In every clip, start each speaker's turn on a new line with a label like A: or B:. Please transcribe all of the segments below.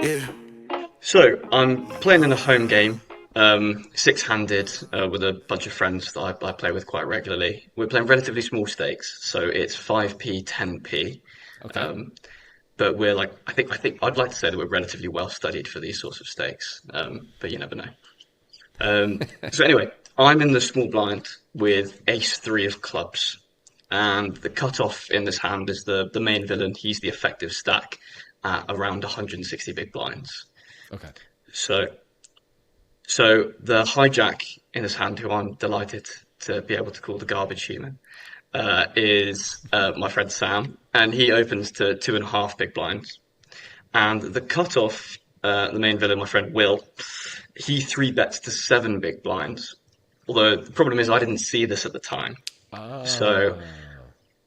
A: Yeah.
B: So I'm playing in a home game, six-handed, with a bunch of friends that I play with quite regularly. We're playing relatively small stakes, so it's 5p, 10p.
C: Okay.
B: Um, but we're like, I think I'd like to say that we're relatively well studied for these sorts of stakes, but you never know. So anyway, I'm in the small blind with ace three of clubs, and the cutoff in this hand is the main villain. He's the effective stack at around 160 big blinds.
C: Okay.
B: So So the hijack in his hand, who I'm delighted to be able to call the garbage human, is my friend Sam, and he opens to two and a half big blinds. And the cutoff, the main villain, my friend Will, he three bets to seven big blinds. Although the problem is I didn't see this at the time, so
C: Oh.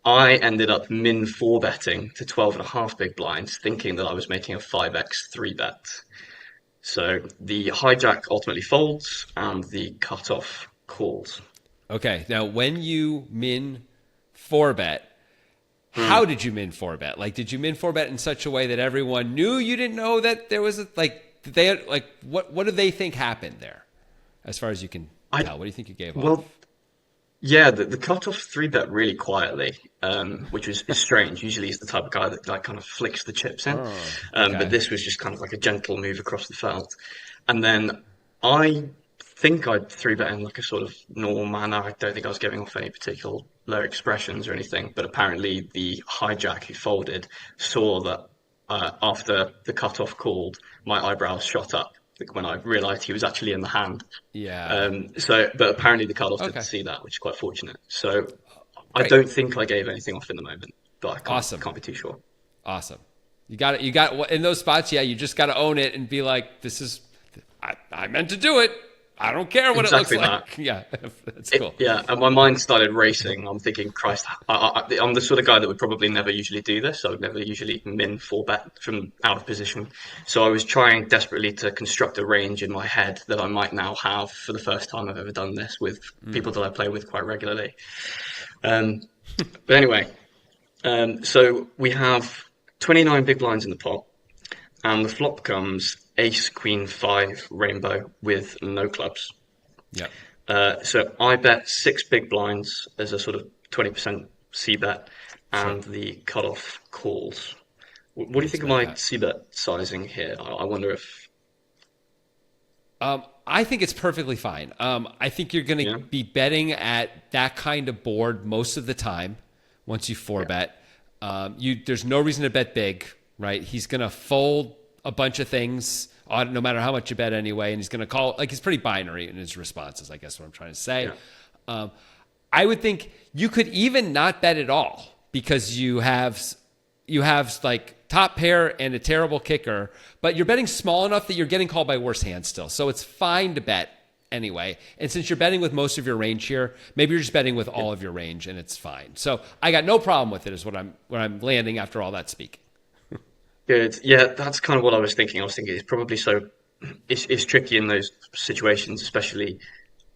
B: I ended up min four betting to 12 and a half big blinds, thinking that I was making a 5x three bet. So the hijack ultimately folds and the cutoff calls.
C: Okay. Now, when you min four bet, how did you min four bet? Like, did you min four bet in such a way that everyone knew you didn't know that there was a, like, did they like what do they think happened there? As far as you can
B: I
C: tell, what do you think you gave off?
B: well, yeah, the cutoff three bet really quietly, which is strange. Usually, he's the type of guy that like kind of flicks the chips in,
C: Oh,
B: but
C: okay.
B: this was just kind of like a gentle move across the felt. And then I think I'd three bet in like a sort of normal manner. I don't think I was giving off any particular low expressions or anything, but apparently the hijack who folded saw that after the cutoff called, my eyebrows shot up like, when I realised he was actually in the hand.
C: Yeah.
B: But apparently the cutoff didn't
C: Okay.
B: see that, which is quite fortunate. So I
C: Great.
B: don't think I gave anything off in the moment, but I
C: Awesome.
B: can't be too sure.
C: Awesome. You got it. You got in those spots. Yeah. You just got to own it and be like, this is, I meant to do it. I don't care what it looks
B: Exactly that.
C: like. Yeah. That's cool.
B: Yeah, and my mind started racing. I'm thinking, Christ, I'm the sort of guy that would probably never usually do this. I would never usually min four bet from out of position. So I was trying desperately to construct a range in my head that I might now have for the first time I've ever done this with people that I play with quite regularly. Um, but anyway, so we have 29 big blinds in the pot, and the flop comes ace, queen, five, rainbow with no clubs.
C: Yeah.
B: So I bet six big blinds as a sort of 20% C bet,
C: Sure.
B: and the cutoff calls. What do you
C: Let's
B: think of
C: bet
B: my
C: that.
B: C bet sizing here? I wonder if,
C: I think it's perfectly fine. I think you're going to
B: yeah,
C: be betting at that kind of board most of the time once you four
B: yeah,
C: bet. There's no reason to bet big, right? He's going to fold a bunch of things no matter how much you bet anyway, and he's going to call like he's pretty binary in his responses. I guess what I'm trying to say.
B: yeah,
C: Um, I would think you could even not bet at all because you have like top pair and a terrible kicker, but you're betting small enough that you're getting called by worse hands still. So it's fine to bet anyway. And since you're betting with most of your range here, maybe you're just betting with
B: yeah.
C: all of your range and it's fine. So I got no problem with it is what I'm landing after all that speaking.
B: Good. Yeah, that's kind of what I was thinking. I was thinking it's probably so, it's tricky in those situations, especially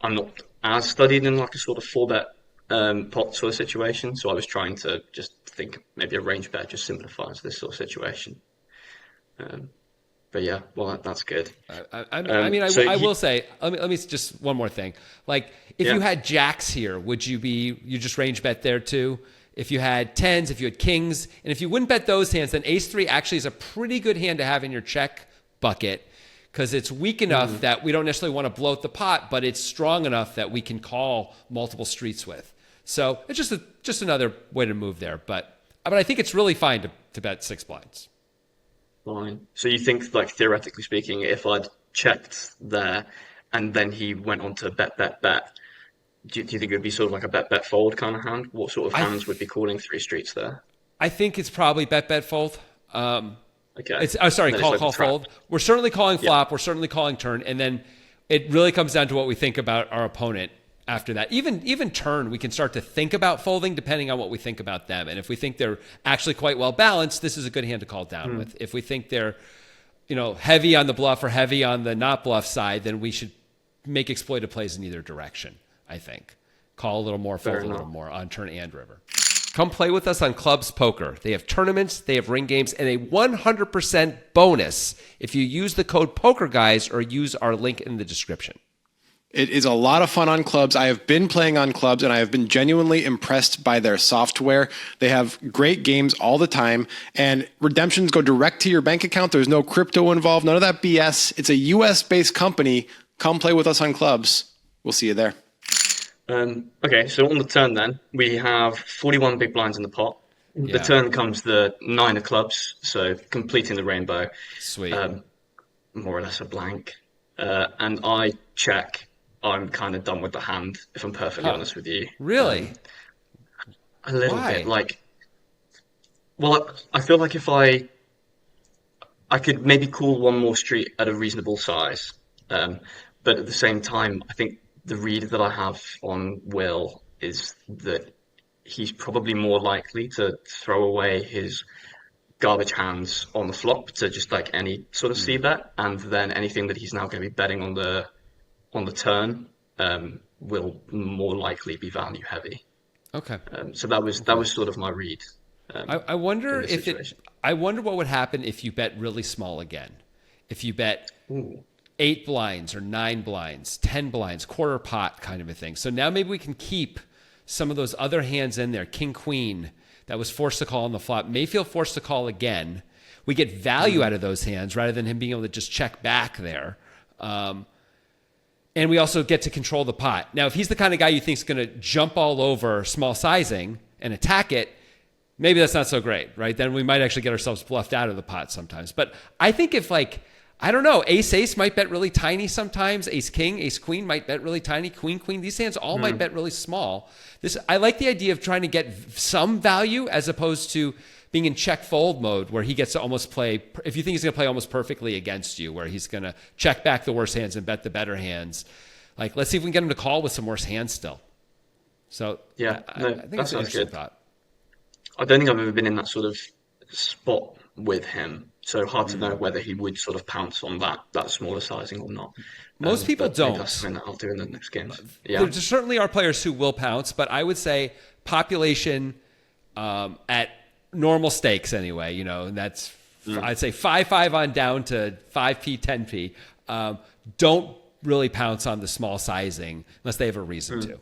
B: I'm not as studied in like a sort of four bet pot sort of situation. So I was trying to just think maybe a range bet just simplifies this sort of situation. Um, but yeah, well, that's good.
C: I mean,
B: So
C: I
B: you,
C: will say, let me just one more thing. Like, if
B: yeah,
C: you had jacks here, would you just range bet there too? If you had tens, if you had kings, and if you wouldn't bet those hands, then ace three actually is a pretty good hand to have in your check bucket because it's weak enough that we don't necessarily want to bloat the pot, but it's strong enough that we can call multiple streets with. So it's just another way to move there. But I think it's really fine to bet six blinds.
B: fine. So you think, like theoretically speaking, if I'd checked there and then he went on to bet, do you think it would be sort of like a bet fold kind of hand? What sort of
C: I
B: hands would be calling three streets there?
C: I think it's probably bet fold.
B: Okay.
C: It's sorry,
B: And then it's like a
C: call
B: trap.
C: fold. We're certainly calling
B: Yeah.
C: flop. We're certainly calling turn, and then it really comes down to what we think about our opponent after that. Even turn, we can start to think about folding depending on what we think about them. And if we think they're actually quite well balanced, this is a good hand to call down with. If we think they're heavy on the bluff or heavy on the not bluff side, then we should make exploited plays in either direction. I think call a little more,
B: Fair
C: fold a little
B: enough.
C: more on turn and river. Come play with us on Clubs Poker. They have tournaments, they have ring games, and a 100% bonus if you use the code POKERGUYS or use our link in the description.
A: It is a lot of fun on Clubs. I have been playing on Clubs, and I have been genuinely impressed by their software. They have great games all the time, and redemptions go direct to your bank account. There's no crypto involved, none of that BS. It's a US-based company. Come play with us on Clubs. We'll see you there.
B: Okay, so on the turn then, we have 41 big blinds in the pot. The
C: Yeah.
B: turn comes the 9 of clubs, so completing the rainbow.
C: Sweet.
B: More or less a blank. And I check. I'm kind of done with the hand, if I'm perfectly honest with you.
C: Really?
B: A little
C: Why?
B: bit. Well, I feel like if I could maybe call one more street at a reasonable size. But at the same time, I think the read that I have on Will is that he's probably more likely to throw away his garbage hands on the flop to just like any sort of C bet, and then anything that he's now going to be betting on the turn will more likely be value heavy.
C: Okay.
B: So that was sort of my read.
C: I wonder
B: in this
C: if
B: situation.
C: I wonder what would happen if you bet really small again. If you bet 8 blinds or 9 blinds, 10 blinds, quarter pot kind of a thing. So now maybe we can keep some of those other hands in there. King, queen, that was forced to call on the flop, may feel forced to call again. We get value out of those hands rather than him being able to just check back there. And we also get to control the pot. Now, if he's the kind of guy you think is going to jump all over small sizing and attack it, maybe that's not so great, right? Then we might actually get ourselves bluffed out of the pot sometimes. But I think if I don't know, ace might bet really tiny sometimes. Ace king, ace queen might bet really tiny. Queen queen, these hands all might bet really small. I like the idea of trying to get some value as opposed to being in check fold mode where he gets to almost play, if you think he's going to play almost perfectly against you, where he's going to check back the worst hands and bet the better hands. Let's see if we can get him to call with some worse hands still. So
B: Yeah,
C: I
B: no,
C: think
B: that
C: it's an
B: sounds
C: interesting
B: good.
C: thought.
B: I don't think I've ever been in that sort of spot with him, so hard to know whether he would sort of pounce on that smaller sizing or not.
C: Most people
B: but maybe
C: don't.
B: that's something that I'll do in the next games. Yeah,
C: There certainly are players who will pounce, but I would say population at normal stakes anyway, and that's, I'd say 5-5 on down to 5p, 10p. Don't really pounce on the small sizing unless they have a reason to.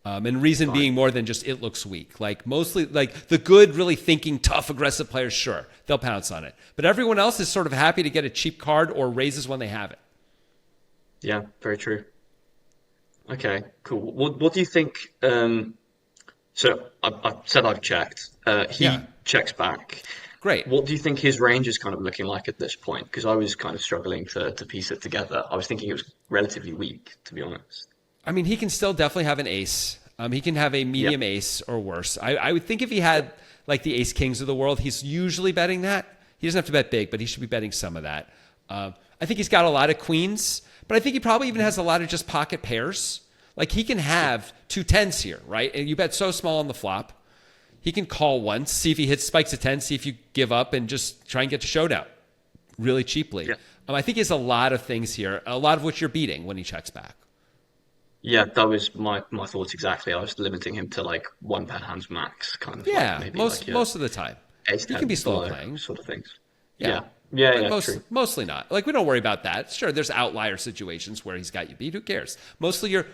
C: And reason being more than just it looks weak. Mostly the good, really thinking, tough, aggressive players, sure, they'll pounce on it. But everyone else is sort of happy to get a cheap card or raises when they have it.
B: yeah, very true. Okay, cool. What do you think? So I said I've checked. He
C: Yeah.
B: checks back.
C: Great.
B: What do you think his range is kind of looking like at this point? Because I was kind of struggling to piece it together. I was thinking it was relatively weak, to be honest.
C: I mean, he can still definitely have an ace. He can have a medium ace or worse. I would think if he had the ace kings of the world, he's usually betting that. He doesn't have to bet big, but he should be betting some of that. I think he's got a lot of queens, but I think he probably even has a lot of just pocket pairs. He can have 2 tens here, right? And you bet so small on the flop. He can call once, see if he spikes a 10, see if you give up and just try and get to showdown really cheaply.
B: Yeah.
C: I think he has a lot of things here, a lot of which you're beating when he checks back.
B: Yeah, that was my thoughts exactly. I was limiting him to one pair hands max, kind of
C: Yeah,
B: maybe
C: most of the time.
B: ace
C: He can
B: 10
C: be slow
B: below
C: playing.
B: sort of things.
C: Yeah.
B: Yeah, true.
C: Mostly not. We don't worry about that. Sure, there's outlier situations where he's got you beat. Who cares? Mostly you're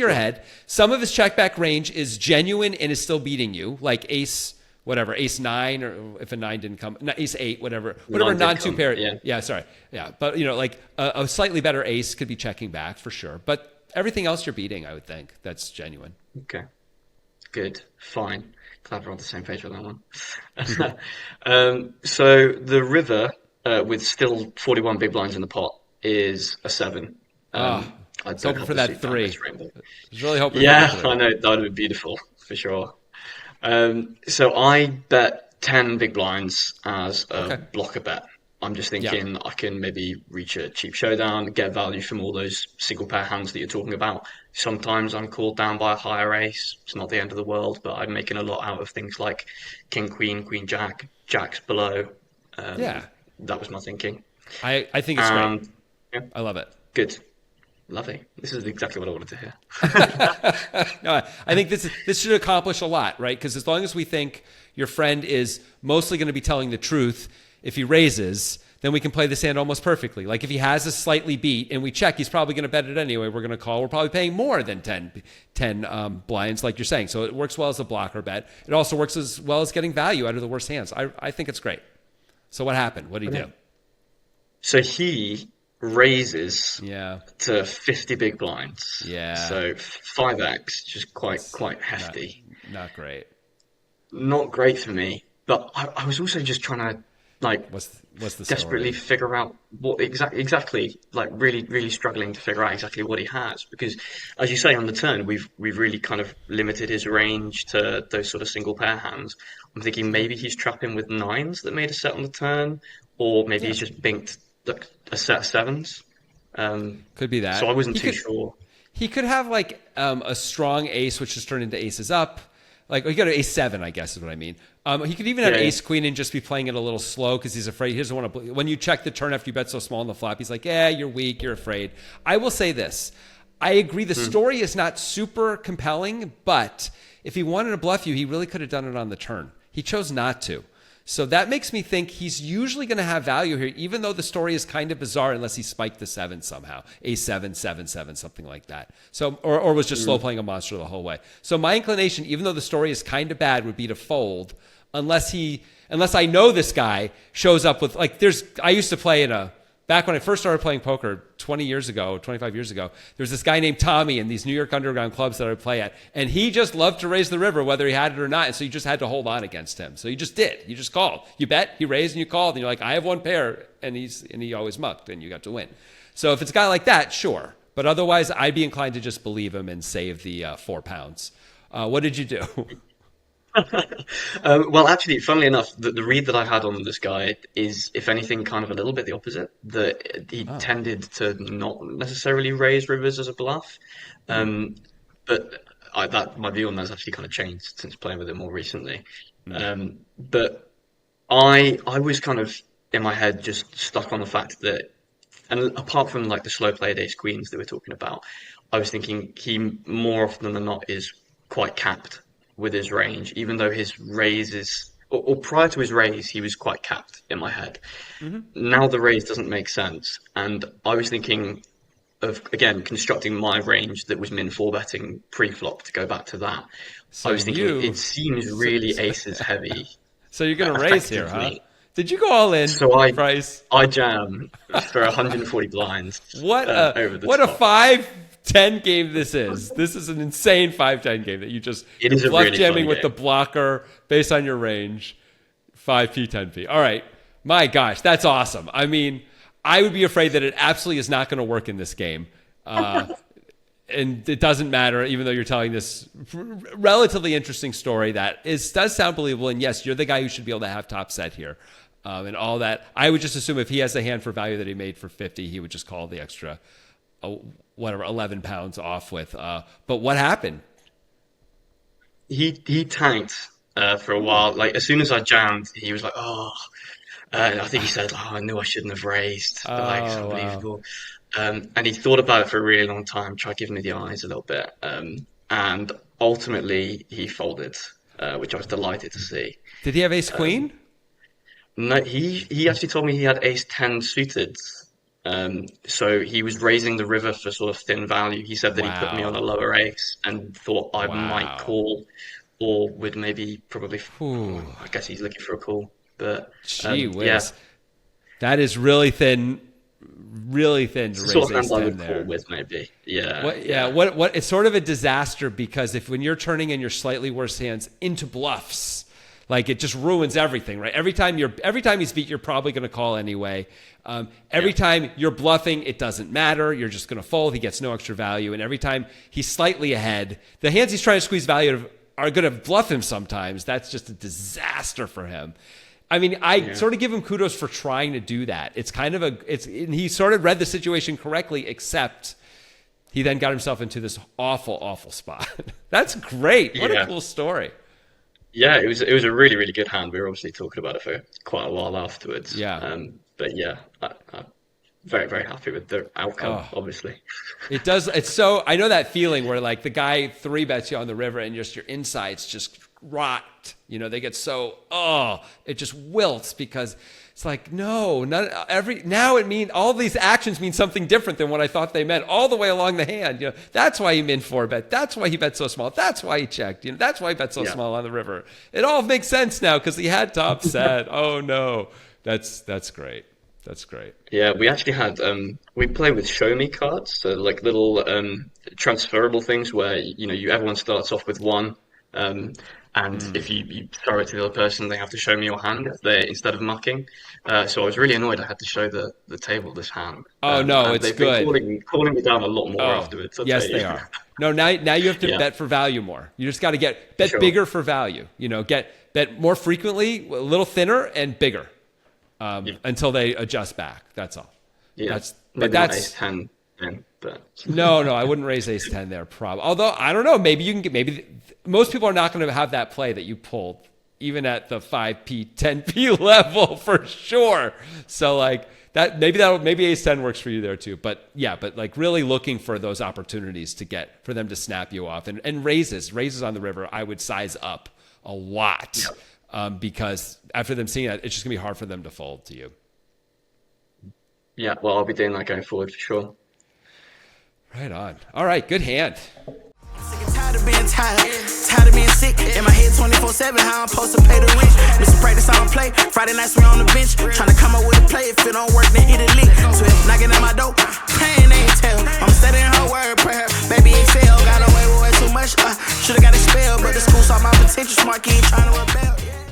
C: ahead. Some of his check back range is genuine and is still beating you, like ace whatever, ace 9, or if a 9 didn't come, ace 8, whatever non-two pair. Yeah, sorry. Yeah, but a slightly better ace could be checking back for sure. But everything else you're beating, I would think that's genuine.
B: Okay, good, fine. Glad we're on the same page with that one. So the river, with still 41 big blinds in the pot, is a 7. I
C: was
B: don't
C: hoping
B: have
C: for
B: the
C: that
B: suit down
C: 3.
B: this rainbow.
C: I was really hoping.
B: Yeah,
C: for that 3.
B: I know that would be beautiful for sure. So I bet 10 big blinds as a blocker bet. I'm just thinking I can maybe reach a cheap showdown, get value from all those single pair hands that you're talking about. Sometimes I'm called down by a higher ace. It's not the end of the world, but I'm making a lot out of things like king, queen, jack, jacks below.
C: Yeah.
B: That was my thinking.
C: I think it's great.
B: Yeah,
C: I love it.
B: good. lovely. This is exactly what I wanted to hear.
C: No, I think this should accomplish a lot, right? Because as long as we think your friend is mostly going to be telling the truth, if he raises, then we can play this hand almost perfectly. Like if he has a slightly beat and we check, he's probably going to bet it anyway. We're going to call. We're probably paying more than 10 blinds, like you're saying. So it works well as a blocker bet. It also works as well as getting value out of the worst hands. I think it's great. So what happened? What did he do?
B: So he raises
C: Yeah.
B: to 50 big blinds.
C: Yeah.
B: So 5x, just quite hefty.
C: Not great.
B: Not great for me. But I was also just trying to like
C: What's the
B: desperately
C: story?
B: figure out what exactly like really struggling to figure out exactly what he has because as you say on the turn we've really kind of limited his range to those sort of single pair hands. I'm thinking maybe he's trapping with nines that made a set on the turn, or maybe he's just binked like a set of sevens.
C: Could be that.
B: So I wasn't too sure.
C: He could have like a strong ace, which just turned into aces up. Like he got an ace seven, I guess is what I mean. He could even have ace queen and just be playing it a little slow because he's afraid. He doesn't want to. When you check the turn after you bet so small on the flop, he's like, "Yeah, you're weak. You're afraid." I will say this: I agree. The story is not super compelling, but if he wanted to bluff you, he really could have done it on the turn. He chose not to. So that makes me think he's usually going to have value here, even though the story is kind of bizarre unless he spiked the seven somehow. A7, 7, something like that. So, or was just slow playing a monster the whole way. So my inclination, even though the story is kind of bad, would be to fold unless I know this guy shows up with, like, I used to play back when I first started playing poker 25 years ago, there was this guy named Tommy in these New York underground clubs that I would play at. And he just loved to raise the river, whether he had it or not. And so you just had to hold on against him. So you just did. You just called. You bet, he raised, and you called. And you're like, I have one pair. And he always mucked, and you got to win. So if it's a guy like that, sure. But otherwise, I'd be inclined to just believe him and save the 4 pounds. What did you do?
B: Well, actually, funnily enough, the read that I had on this guy is, if anything, kind of a little bit the opposite. That he tended to not necessarily raise rivers as a bluff, but my view on that has actually kind of changed since playing with it more recently. But I was kind of in my head just stuck on the fact that, and apart from like the slow played ace queens that we're talking about, I was thinking he more often than not is quite capped with his range, even though his raise is, or prior to his raise, he was quite capped in my head. Now the raise doesn't make sense. And I was thinking of, again, constructing my range that was min 4 betting pre-flop to go back to that.
C: So
B: I was thinking it seems really aces heavy.
C: So you're going to raise here, huh? Did you go all in, Bryce?
B: I jam for 140 blinds.
C: What
B: over the
C: what
B: top.
C: a 5-10 game this is. This is an insane 5-10 game that you just
B: It is a
C: bluff
B: really
C: jamming
B: fun
C: with
B: game.
C: the blocker based on your range. 5p, 10p. All right. My gosh, that's awesome. I mean, I would be afraid that it absolutely is not going to work in this game. And it doesn't matter, even though you're telling this relatively interesting story that does sound believable. And yes, you're the guy who should be able to have top set here. And all that. I would just assume if he has a hand for value that he made for 50, he would just call the extra, 11 pounds off with. But what happened?
B: He tanked for a while. Like as soon as I jammed, he was like, "Oh," I think he said, "Oh, I knew I shouldn't have raised." But, like, it's unbelievable. And he thought about it for a really long time, tried giving me the eyes a little bit, and ultimately he folded, which I was delighted to see.
C: Did he have ace queen?
B: No, he actually told me he had ace 10 suited. So he was raising the river for sort of thin value. He said that he put me on a lower ace and thought I might call, or would maybe probably. I guess he's looking for a call, but
C: gee whiz,
B: yeah,
C: that is really thin. Really thin to raise
B: sort of
C: ace
B: hands I
C: 10
B: would
C: there.
B: call with maybe. Yeah,
C: What? It's sort of a disaster because when you're turning in your slightly worse hands into bluffs, like it just ruins everything, right? Every time he's beat, you're probably going to call anyway. Every time you're bluffing, it doesn't matter. You're just going to fold. He gets no extra value. And every time he's slightly ahead, the hands he's trying to squeeze value out of are going to bluff him sometimes. That's just a disaster for him. I mean, I sort of give him kudos for trying to do that. It's kind of and he sort of read the situation correctly, except he then got himself into this awful, awful spot. That's great. What a cool story.
B: Yeah, it was a really, really good hand. We were obviously talking about it for quite a while afterwards.
C: Yeah.
B: But yeah, very, very happy with the outcome, obviously.
C: It does. It's so, I know that feeling where like the guy 3-bets you on the river and just your insides just rot. You know, they get so, it just wilts because it's like, no, now it means all these actions mean something different than what I thought they meant all the way along the hand. You know, that's why he min 4-bet. That's why he bet so small. That's why he checked. You know, that's why he bet so small on the river. It all makes sense now because he had top set. Oh no, that's great. That's great.
B: Yeah, we actually had we play with show me cards, so like little transferable things where everyone starts off with one, and if you throw it to the other person, they have to show me your hand instead of mucking. So I was really annoyed I had to show the table this hand.
C: Oh no,
B: and
C: it's
B: they've
C: good.
B: been calling me down a lot more afterwards.
C: Yes, they are. No, now you have to bet for value more. You just got to bet
B: Sure.
C: bigger for value. You know, bet more frequently, a little thinner and bigger. Until they adjust back. That's all.
B: Yeah,
C: But
B: that's ace 10 then, but
C: no, I wouldn't raise ace 10 there. Although I don't know, maybe most people are not going to have that play that you pulled, even at the 5p, 10p level for sure. So like that, maybe ace 10 works for you there too. But yeah, but like really looking for those opportunities for them to snap you off and raises on the river. I would size up a lot.
B: Yep.
C: Because after them seeing that, it's just gonna be hard for them to fold to you.
B: yeah, well, I'll be doing that going forward for sure.
C: Right on. All right, good hand.
D: Sick and tired of being tired of being sick. In my head 24/7, how I'm supposed to pay the rent. Mr. Practice, I don't play. Friday nights we on the bench, trying to come up with a play. If it don't work, then hit a lick. 12 knocking at my door, pain ain't tell. I'm studying her word, prayer. Baby Excel, got away with way too much. Should've got expelled, but the school saw my potential. Smart kid trying to rebel. Yeah.